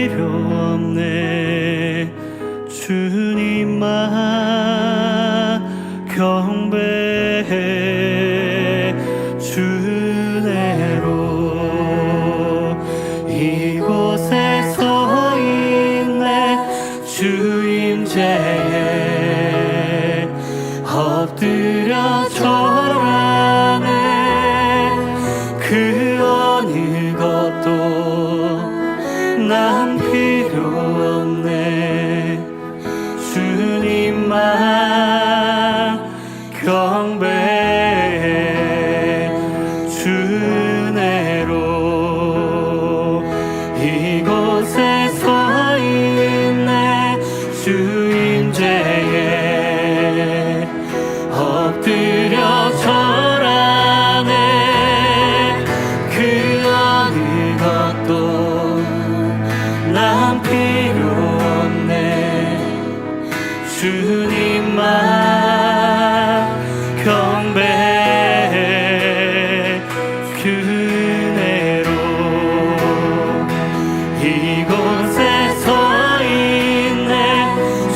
필요 없네. 주님만 경배해. 주내로 이곳에 서 있네. 주 임재에 엎드려 절하네. 그 어느 것도 난 필요 없네. 주님만 경배해. 주내로 이곳에 서 있네. 주 임재에 엎드려 절하네. 그 어느 것도 난 필요 없네. 주님만 경배해. 그네로 이곳에 서 있네.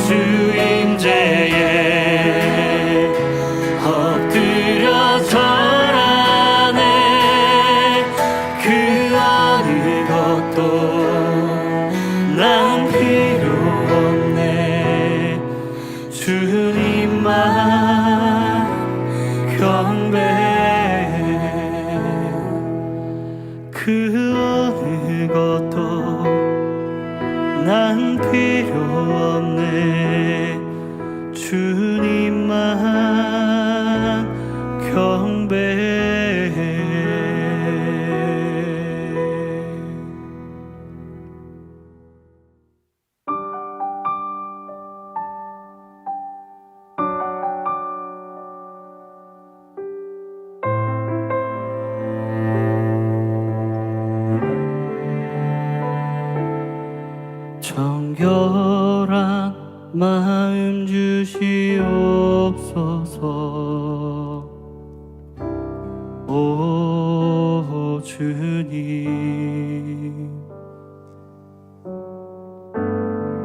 주 임재에 엎드려 절하네. 그 어느 것도 난 필요 없네. 주님만 경배해. 그 어느 것도 난 필요 없네. 주님만 경배해. 정결한 마음 주시옵소서. 오 주님,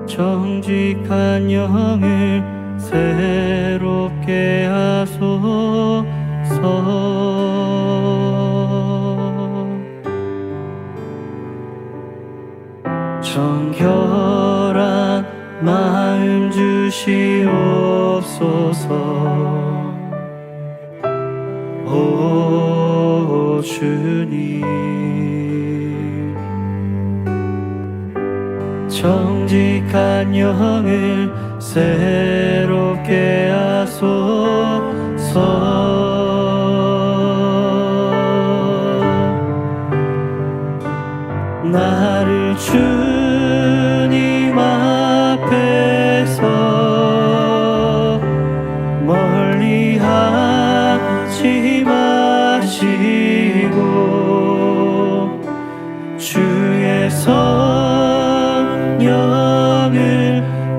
정직한 영을 새롭게 하소서. 정결한 마음 주시옵소서. 오 주님, 정직한 영을 새롭게 하소서. 나를 주님 앞에서 멀리 하지 마시고 주의 성령을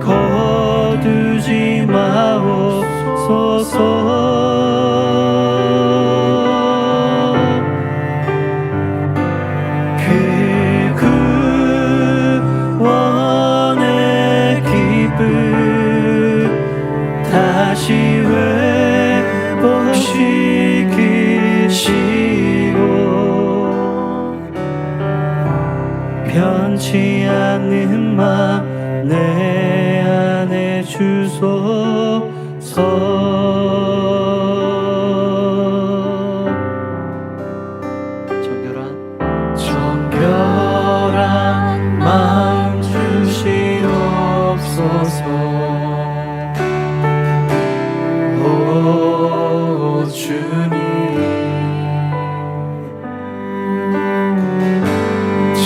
거두지 마옵소서. 다시 회복시키시고 변치 않는 맘 내 안에 주소서. 정결한 마음 주시옵소서. 오 주님,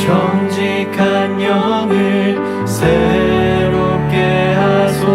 정직한 영을 새롭게 하소서.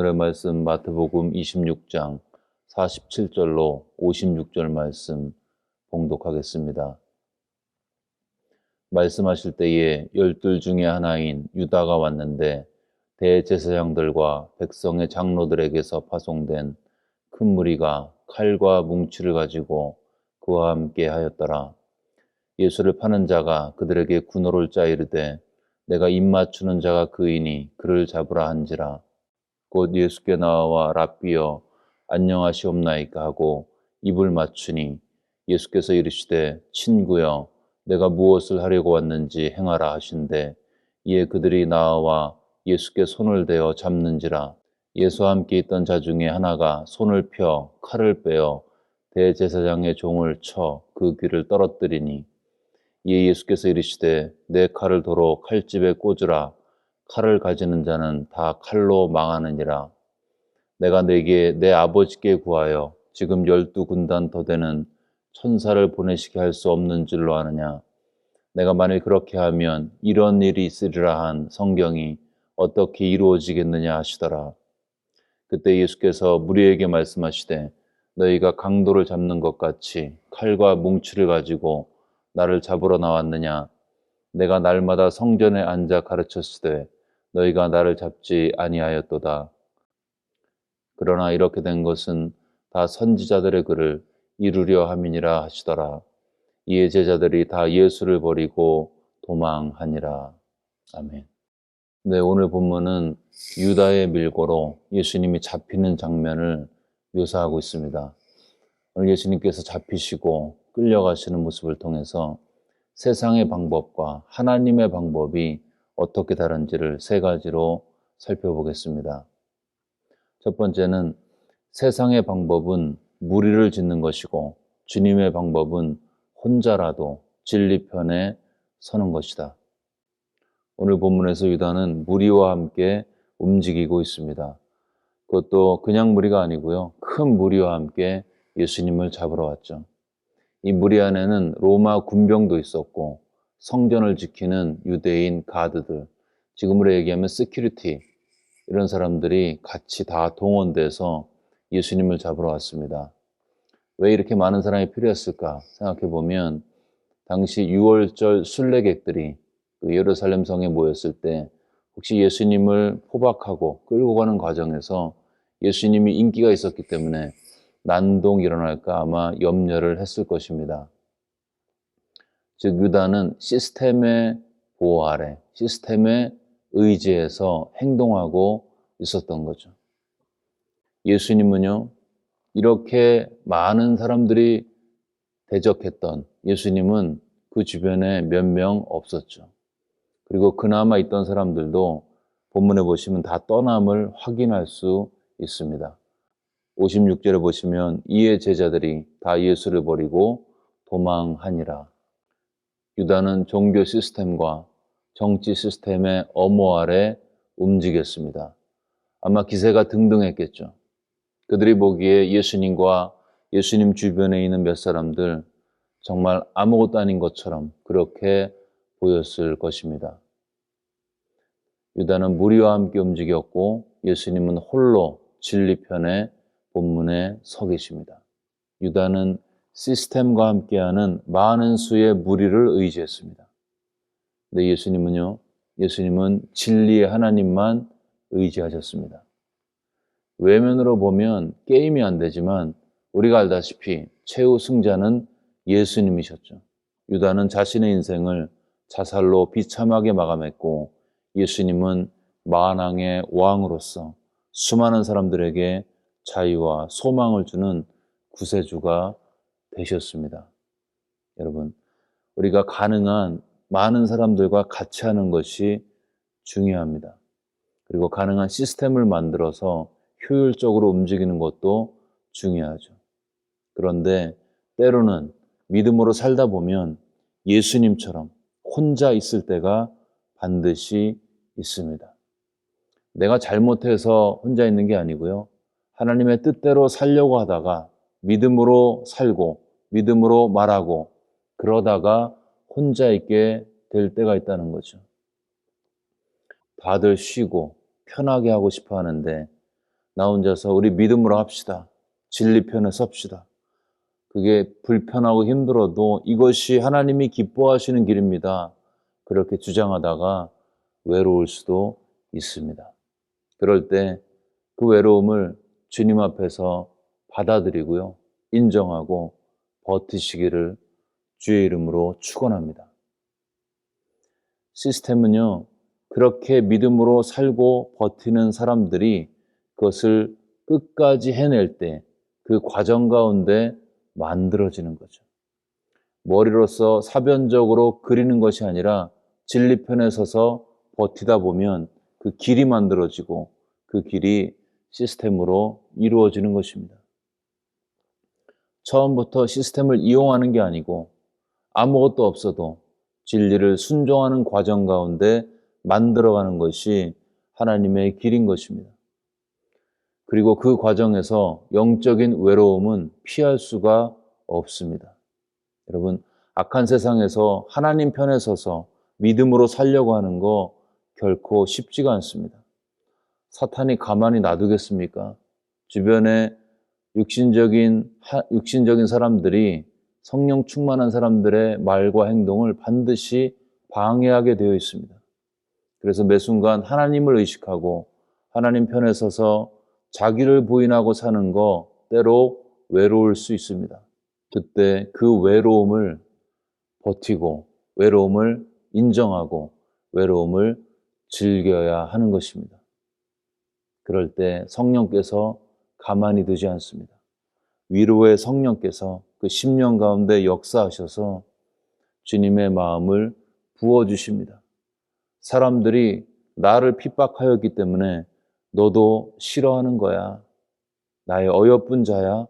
오늘의 말씀 마태복음 26장 47절로 56절 말씀 봉독하겠습니다. 말씀하실 때에 12 중에 하나인 유다가 왔는데 대제사장들과 백성의 장로들에게서 파송된 큰 무리가 칼과 뭉치를 가지고 그와 함께 하였더라. 예수를 파는 자가 그들에게 군호를 짜 이르되 내가 입 맞추는 자가 그이니 그를 잡으라 한지라. 곧 예수께 나와 랍비여 안녕하시옵나이까 하고 입을 맞추니 예수께서 이르시되 친구여 내가 무엇을 하려고 왔는지 행하라 하신대 이에 그들이 나와 예수께 손을 대어 잡는지라. 예수와 함께 있던 자 중에 하나가 손을 펴 칼을 빼어 대제사장의 종을 쳐 그 귀를 떨어뜨리니 이에 예수께서 이르시되 내 칼을 도로 칼집에 꽂으라. 칼을 가지는 자는 다 칼로 망하느니라. 내가 네게 내 아버지께 구하여 지금 12군단 더 되는 천사를 보내시게 할 수 없는 줄로 아느냐. 내가 만일 그렇게 하면 이런 일이 있으리라 한 성경이 어떻게 이루어지겠느냐 하시더라. 그때 예수께서 무리에게 말씀하시되 너희가 강도를 잡는 것 같이 칼과 뭉치를 가지고 나를 잡으러 나왔느냐. 내가 날마다 성전에 앉아 가르쳤으되 너희가 나를 잡지 아니하였도다. 그러나 이렇게 된 것은 다 선지자들의 글을 이루려 함이니라 하시더라. 이에 제자들이 다 예수를 버리고 도망하니라. 아멘. 네, 오늘 본문은 유다의 밀고로 예수님이 잡히는 장면을 묘사하고 있습니다. 오늘 예수님께서 잡히시고 끌려가시는 모습을 통해서 세상의 방법과 하나님의 방법이 어떻게 다른지를 세 가지로 살펴보겠습니다. 첫 번째는 세상의 방법은 무리를 짓는 것이고 주님의 방법은 혼자라도 진리 편에 서는 것이다. 오늘 본문에서 유다는 무리와 함께 움직이고 있습니다. 그것도 그냥 무리가 아니고요. 큰 무리와 함께 예수님을 잡으러 왔죠. 이 무리 안에는 로마 군병도 있었고 성전을 지키는 유대인 가드들, 지금으로 얘기하면 시큐리티, 이런 사람들이 같이 다 동원돼서 예수님을 잡으러 왔습니다. 왜 이렇게 많은 사람이 필요했을까 생각해 보면 당시 유월절 순례객들이 그 예루살렘 성에 모였을 때 혹시 예수님을 포박하고 끌고 가는 과정에서 예수님이 인기가 있었기 때문에 난동이 일어날까 아마 염려를 했을 것입니다. 즉 유다는 시스템의 보호 아래, 시스템의 의지에서 행동하고 있었던 거죠. 예수님은요, 이렇게 많은 사람들이 대적했던 예수님은 그 주변에 몇 명 없었죠. 그리고 그나마 있던 사람들도 본문에 보시면 다 떠남을 확인할 수 있습니다. 56절에 보시면 이에 제자들이 다 예수를 버리고 도망하니라. 유다는 종교 시스템과 정치 시스템의 엄호 아래 움직였습니다. 아마 기세가 등등했겠죠. 그들이 보기에 예수님과 예수님 주변에 있는 몇 사람들 정말 아무것도 아닌 것처럼 그렇게 보였을 것입니다. 유다는 무리와 함께 움직였고 예수님은 홀로 진리 편에 본문에 서 계십니다. 유다는 시스템과 함께하는 많은 수의 무리를 의지했습니다. 근데 예수님은 진리의 하나님만 의지하셨습니다. 외면으로 보면 게임이 안 되지만 우리가 알다시피 최후 승자는 예수님이셨죠. 유다는 자신의 인생을 자살로 비참하게 마감했고 예수님은 만왕의 왕으로서 수많은 사람들에게 자유와 소망을 주는 구세주가 되셨습니다. 여러분, 우리가 가능한 많은 사람들과 같이 하는 것이 중요합니다. 그리고 가능한 시스템을 만들어서 효율적으로 움직이는 것도 중요하죠. 그런데 때로는 믿음으로 살다 보면 예수님처럼 혼자 있을 때가 반드시 있습니다. 내가 잘못해서 혼자 있는 게 아니고요. 하나님의 뜻대로 살려고 하다가 믿음으로 살고 믿음으로 말하고 그러다가 혼자 있게 될 때가 있다는 거죠. 다들 쉬고 편하게 하고 싶어 하는데 나 혼자서 우리 믿음으로 합시다. 진리 편에 섭시다. 그게 불편하고 힘들어도 이것이 하나님이 기뻐하시는 길입니다. 그렇게 주장하다가 외로울 수도 있습니다. 그럴 때 그 외로움을 주님 앞에서 받아들이고요. 인정하고 버티시기를 주의 이름으로 축원합니다. 시스템은요, 그렇게 믿음으로 살고 버티는 사람들이 그것을 끝까지 해낼 때 그 과정 가운데 만들어지는 거죠. 머리로서 사변적으로 그리는 것이 아니라 진리편에 서서 버티다 보면 그 길이 만들어지고 그 길이 시스템으로 이루어지는 것입니다. 처음부터 시스템을 이용하는 게 아니고 아무것도 없어도 진리를 순종하는 과정 가운데 만들어가는 것이 하나님의 길인 것입니다. 그리고 그 과정에서 영적인 외로움은 피할 수가 없습니다. 여러분, 악한 세상에서 하나님 편에 서서 믿음으로 살려고 하는 거 결코 쉽지가 않습니다. 사탄이 가만히 놔두겠습니까? 주변에 육신적인 사람들이 성령 충만한 사람들의 말과 행동을 반드시 방해하게 되어 있습니다. 그래서 매 순간 하나님을 의식하고 하나님 편에 서서 자기를 부인하고 사는 거 때로 외로울 수 있습니다. 그때 그 외로움을 버티고 외로움을 인정하고 외로움을 즐겨야 하는 것입니다. 그럴 때 성령께서 가만히 두지 않습니다. 위로의 성령께서 그 심령 가운데 역사하셔서 주님의 마음을 부어주십니다. 사람들이 나를 핍박하였기 때문에 너도 싫어하는 거야. 나의 어여쁜 자야.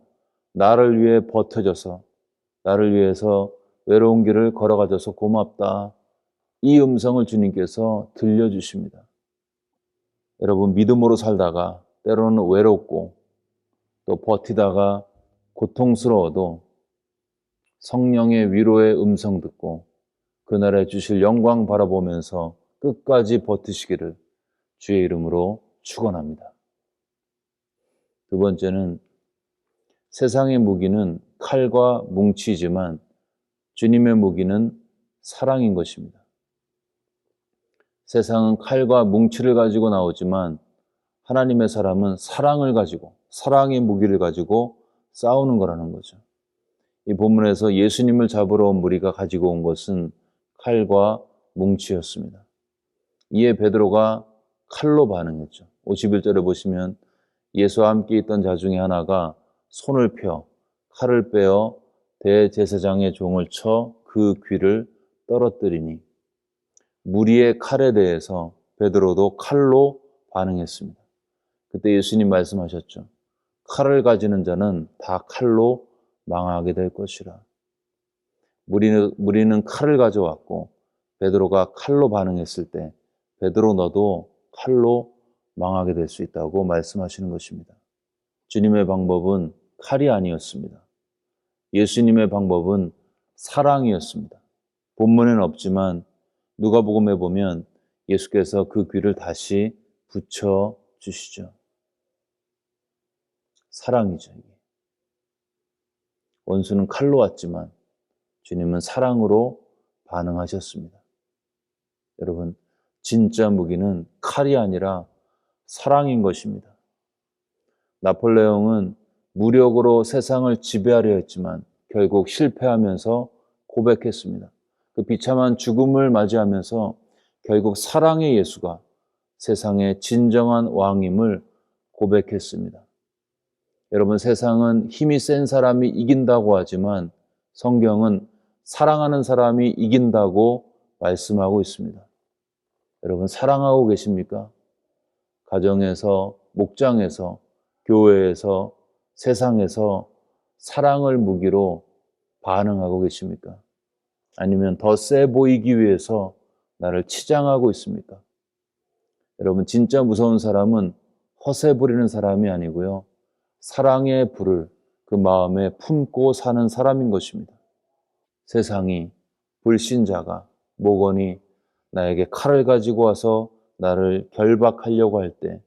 나를 위해 버텨줘서, 나를 위해서 외로운 길을 걸어가줘서 고맙다. 이 음성을 주님께서 들려주십니다. 여러분, 믿음으로 살다가 때로는 외롭고 또 버티다가 고통스러워도 성령의 위로의 음성 듣고 그날에 주실 영광 바라보면서 끝까지 버티시기를 주의 이름으로 축원합니다. 두 번째는 세상의 무기는 칼과 뭉치지만 주님의 무기는 사랑인 것입니다. 세상은 칼과 뭉치를 가지고 나오지만 하나님의 사람은 사랑을 가지고, 사랑의 무기를 가지고 싸우는 거라는 거죠. 이 본문에서 예수님을 잡으러 온 무리가 가지고 온 것은 칼과 뭉치였습니다. 이에 베드로가 칼로 반응했죠. 51절에 보시면 예수와 함께 있던 자 중에 하나가 손을 펴 칼을 빼어 대제사장의 종을 쳐 그 귀를 떨어뜨리니, 무리의 칼에 대해서 베드로도 칼로 반응했습니다. 그때 예수님 말씀하셨죠. 칼을 가지는 자는 다 칼로 망하게 될 것이라. 무리는 칼을 가져왔고 베드로가 칼로 반응했을 때 베드로 너도 칼로 망하게 될 수 있다고 말씀하시는 것입니다. 주님의 방법은 칼이 아니었습니다. 예수님의 방법은 사랑이었습니다. 본문에는 없지만 누가복음에 보면 예수께서 그 귀를 다시 붙여 주시죠. 사랑이죠. 이게. 원수는 칼로 왔지만 주님은 사랑으로 반응하셨습니다. 여러분, 진짜 무기는 칼이 아니라 사랑인 것입니다. 나폴레옹은 무력으로 세상을 지배하려 했지만 결국 실패하면서 고백했습니다. 그 비참한 죽음을 맞이하면서 결국 사랑의 예수가 세상의 진정한 왕임을 고백했습니다. 여러분, 세상은 힘이 센 사람이 이긴다고 하지만 성경은 사랑하는 사람이 이긴다고 말씀하고 있습니다. 여러분, 사랑하고 계십니까? 가정에서, 목장에서, 교회에서, 세상에서 사랑을 무기로 반응하고 계십니까? 아니면 더 세 보이기 위해서 나를 치장하고 있습니까? 여러분, 진짜 무서운 사람은 허세 부리는 사람이 아니고요. 사랑의 불을 그 마음에 품고 사는 사람인 것입니다. 세상이, 불신자가, 목원이 나에게 칼을 가지고 와서 나를 결박하려고 할 때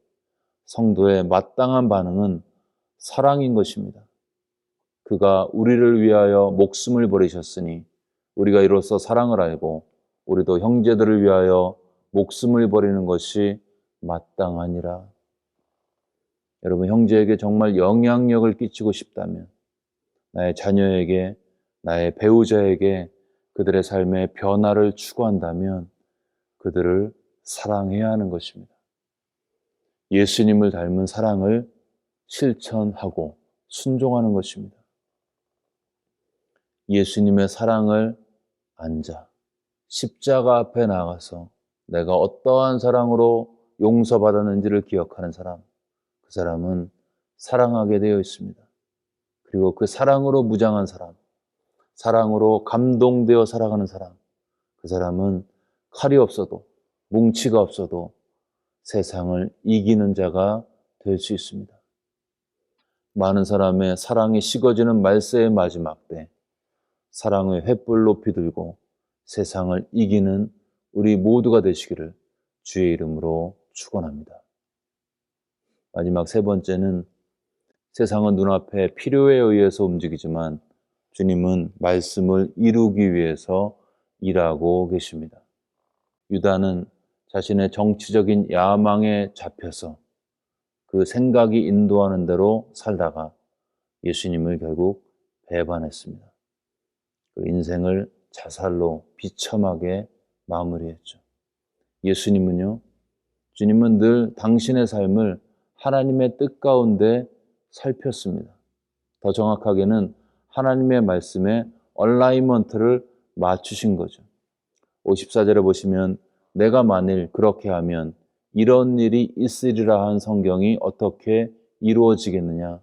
성도의 마땅한 반응은 사랑인 것입니다. 그가 우리를 위하여 목숨을 버리셨으니 우리가 이로써 사랑을 알고 우리도 형제들을 위하여 목숨을 버리는 것이 마땅하니라. 여러분, 형제에게 정말 영향력을 끼치고 싶다면, 나의 자녀에게, 나의 배우자에게 그들의 삶의 변화를 추구한다면 그들을 사랑해야 하는 것입니다. 예수님을 닮은 사랑을 실천하고 순종하는 것입니다. 예수님의 사랑을 앉아 십자가 앞에 나가서 내가 어떠한 사랑으로 용서받았는지를 기억하는 사람, 그 사람은 사랑하게 되어 있습니다. 그리고 그 사랑으로 무장한 사람, 사랑으로 감동되어 살아가는 사람, 그 사람은 칼이 없어도, 뭉치가 없어도 세상을 이기는 자가 될 수 있습니다. 많은 사람의 사랑이 식어지는 말세의 마지막 때 사랑의 횃불 높이 들고 세상을 이기는 우리 모두가 되시기를 주의 이름으로 축원합니다. 마지막 세 번째는, 세상은 눈앞에 필요에 의해서 움직이지만 주님은 말씀을 이루기 위해서 일하고 계십니다. 유다는 자신의 정치적인 야망에 잡혀서 그 생각이 인도하는 대로 살다가 예수님을 결국 배반했습니다. 그 인생을 자살로 비참하게 마무리했죠. 예수님은요, 주님은 늘 당신의 삶을 하나님의 뜻 가운데 살폈습니다. 더 정확하게는 하나님의 말씀에 얼라이먼트를 맞추신 거죠. 54절에 보시면 내가 만일 그렇게 하면 이런 일이 있으리라 한 성경이 어떻게 이루어지겠느냐.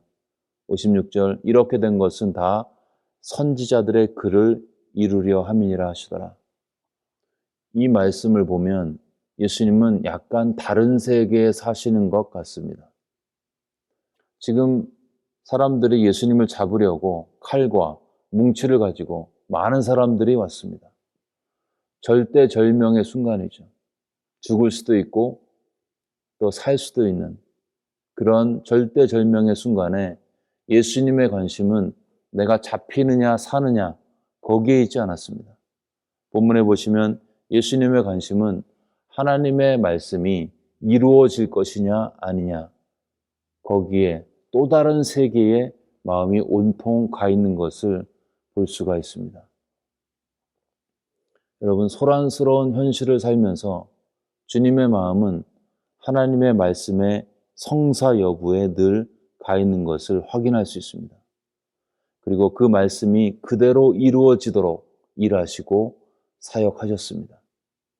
56절 이렇게 된 것은 다 선지자들의 글을 이루려 함이니라 하시더라. 이 말씀을 보면 예수님은 약간 다른 세계에 사시는 것 같습니다. 지금 사람들이 예수님을 잡으려고 칼과 뭉치를 가지고 많은 사람들이 왔습니다. 절대절명의 순간이죠. 죽을 수도 있고 또 살 수도 있는 그런 절대절명의 순간에 예수님의 관심은 내가 잡히느냐 사느냐 거기에 있지 않았습니다. 본문에 보시면 예수님의 관심은 하나님의 말씀이 이루어질 것이냐 아니냐, 거기에 또 다른 세계에 마음이 온통 가 있는 것을 볼 수가 있습니다. 여러분, 소란스러운 현실을 살면서 주님의 마음은 하나님의 말씀의 성사 여부에 늘 가 있는 것을 확인할 수 있습니다. 그리고 그 말씀이 그대로 이루어지도록 일하시고 사역하셨습니다.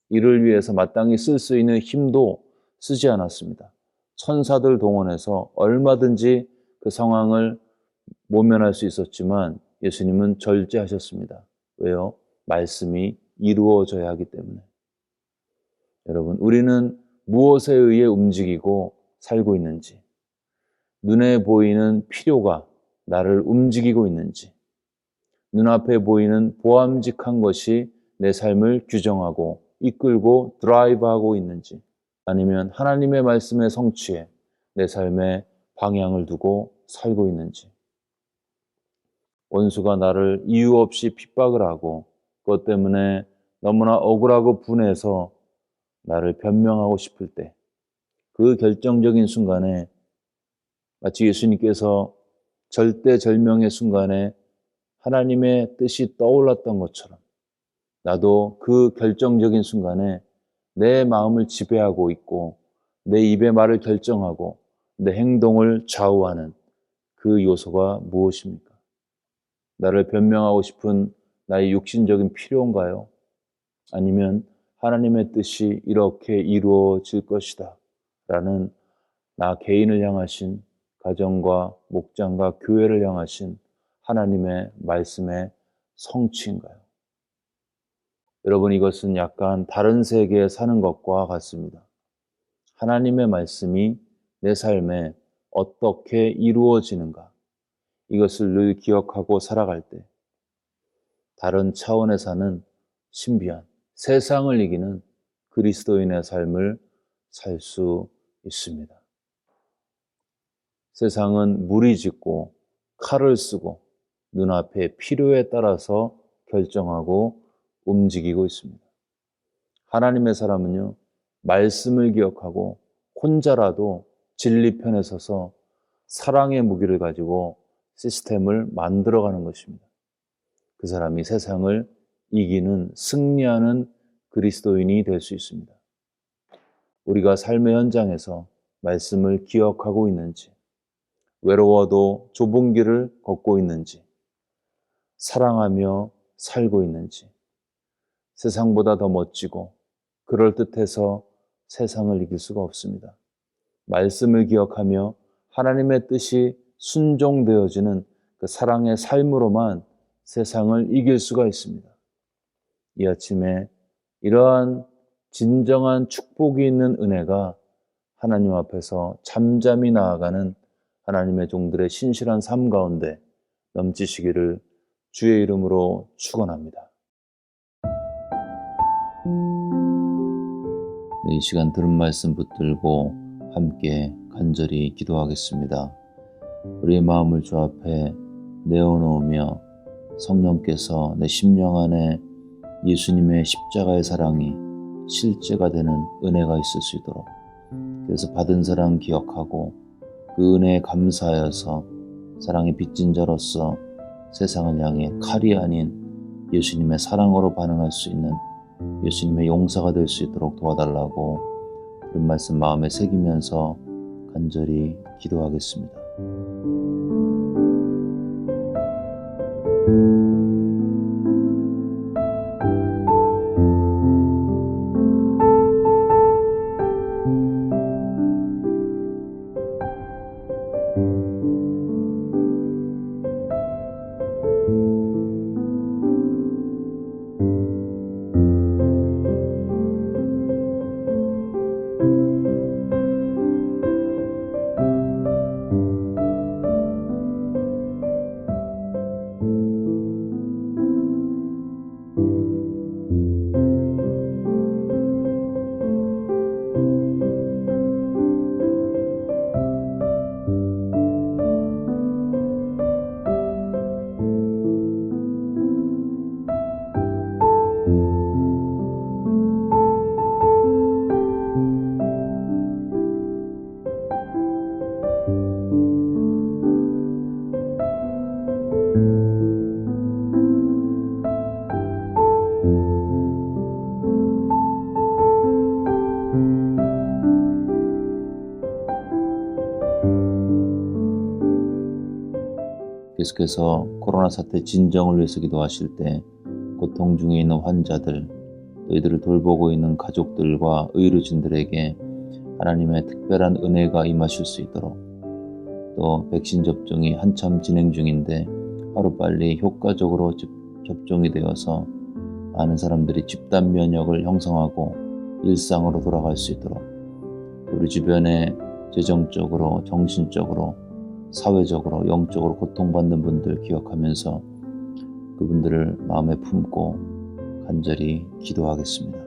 이를 위해서 마땅히 쓸 수 있는 힘도 쓰지 않았습니다. 천사들 동원해서 얼마든지 그 상황을 모면할 수 있었지만 예수님은 절제하셨습니다. 왜요? 말씀이 이루어져야 하기 때문에. 여러분, 우리는 무엇에 의해 움직이고 살고 있는지, 눈에 보이는 필요가 나를 움직이고 있는지, 눈앞에 보이는 보암직한 것이 내 삶을 규정하고 이끌고 드라이브하고 있는지, 아니면 하나님의 말씀의 성취에 내 삶의 방향을 두고 살고 있는지. 원수가 나를 이유 없이 핍박을 하고 그것 때문에 너무나 억울하고 분해서 나를 변명하고 싶을 때, 그 결정적인 순간에 마치 예수님께서 절대절명의 순간에 하나님의 뜻이 떠올랐던 것처럼 나도 그 결정적인 순간에 내 마음을 지배하고 있고 내 입의 말을 결정하고 내 행동을 좌우하는 그 요소가 무엇입니까? 나를 변명하고 싶은 나의 육신적인 필요인가요? 아니면 하나님의 뜻이 이렇게 이루어질 것이다 라는 나 개인을 향하신, 가정과 목장과 교회를 향하신 하나님의 말씀의 성취인가요? 여러분, 이것은 약간 다른 세계에 사는 것과 같습니다. 하나님의 말씀이 내 삶에 어떻게 이루어지는가, 이것을 늘 기억하고 살아갈 때 다른 차원에 사는 신비한, 세상을 이기는 그리스도인의 삶을 살 수 있습니다. 세상은 무리짓고 칼을 쓰고 눈앞의 필요에 따라서 결정하고 움직이고 있습니다. 하나님의 사람은요, 말씀을 기억하고 혼자라도 진리 편에 서서 사랑의 무기를 가지고 시스템을 만들어가는 것입니다. 그 사람이 세상을 이기는, 승리하는 그리스도인이 될 수 있습니다. 우리가 삶의 현장에서 말씀을 기억하고 있는지, 외로워도 좁은 길을 걷고 있는지, 사랑하며 살고 있는지, 세상보다 더 멋지고 그럴듯해서 세상을 이길 수가 없습니다. 말씀을 기억하며 하나님의 뜻이 순종되어지는 그 사랑의 삶으로만 세상을 이길 수가 있습니다. 이 아침에 이러한 진정한 축복이 있는 은혜가 하나님 앞에서 잠잠히 나아가는 하나님의 종들의 신실한 삶 가운데 넘치시기를 주의 이름으로 축원합니다. 이 시간 들은 말씀 붙들고 함께 간절히 기도하겠습니다. 우리의 마음을 주 앞에 내어놓으며 성령께서 내 심령 안에 예수님의 십자가의 사랑이 실제가 되는 은혜가 있을 수 있도록, 그래서 받은 사랑 기억하고 그 은혜에 감사하여서 사랑의 빚진 자로서 세상을 향해 칼이 아닌 예수님의 사랑으로 반응할 수 있는 예수님의 용사가 될 수 있도록 도와달라고 그런 말씀 마음에 새기면서 간절히 기도하겠습니다. 계속해서 코로나 사태 진정을 위해서 기도하실 때 고통 중에 있는 환자들, 또 이들을 돌보고 있는 가족들과 의료진들에게 하나님의 특별한 은혜가 임하실 수 있도록, 또 백신 접종이 한참 진행 중인데 하루빨리 효과적으로 접종이 되어서 많은 사람들이 집단 면역을 형성하고 일상으로 돌아갈 수 있도록, 우리 주변에 재정적으로, 정신적으로, 사회적으로, 영적으로 고통받는 분들 기억하면서 그분들을 마음에 품고 간절히 기도하겠습니다.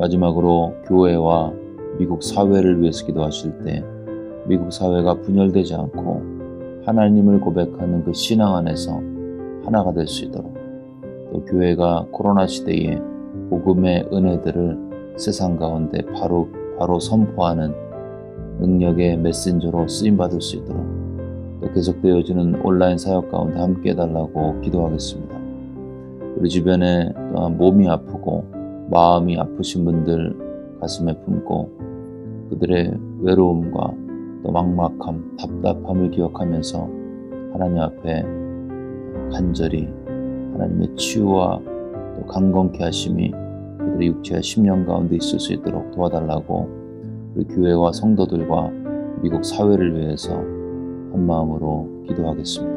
마지막으로 교회와 미국 사회를 위해서 기도하실 때 미국 사회가 분열되지 않고 하나님을 고백하는 그 신앙 안에서 하나가 될 수 있도록, 또 교회가 코로나 시대에 복음의 은혜들을 세상 가운데 바로 선포하는 능력의 메신저로 쓰임받을 수 있도록, 또 계속되어지는 온라인 사역 가운데 함께 해달라고 기도하겠습니다. 우리 주변에 또한 몸이 아프고 마음이 아프신 분들 가슴에 품고 그들의 외로움과 또 막막함, 답답함을 기억하면서 하나님 앞에 간절히 하나님의 치유와 또 강건케 하심이 그들의 육체와 심령 가운데 있을 수 있도록 도와달라고 우리 교회와 성도들과 미국 사회를 위해서 한 마음으로 기도하겠습니다.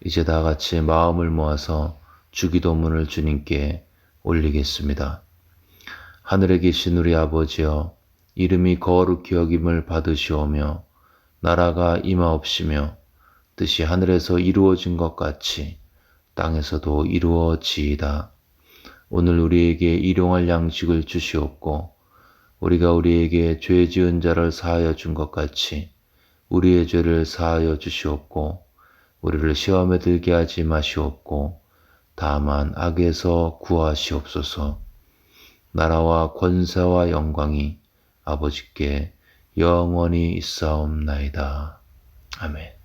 이제 다 같이 마음을 모아서 주기도문을 주님께 올리겠습니다. 하늘에 계신 우리 아버지여, 이름이 거룩히 여김을 받으시오며 나라가 임하옵시며 뜻이 하늘에서 이루어진 것 같이 땅에서도 이루어지이다. 오늘 우리에게 일용할 양식을 주시옵고 우리가 우리에게 죄 지은 자를 사하여 준 것 같이 우리의 죄를 사하여 주시옵고 우리를 시험에 들게 하지 마시옵고 다만 악에서 구하시옵소서. 나라와 권세와 영광이 아버지께 영원히 있사옵나이다. 아멘.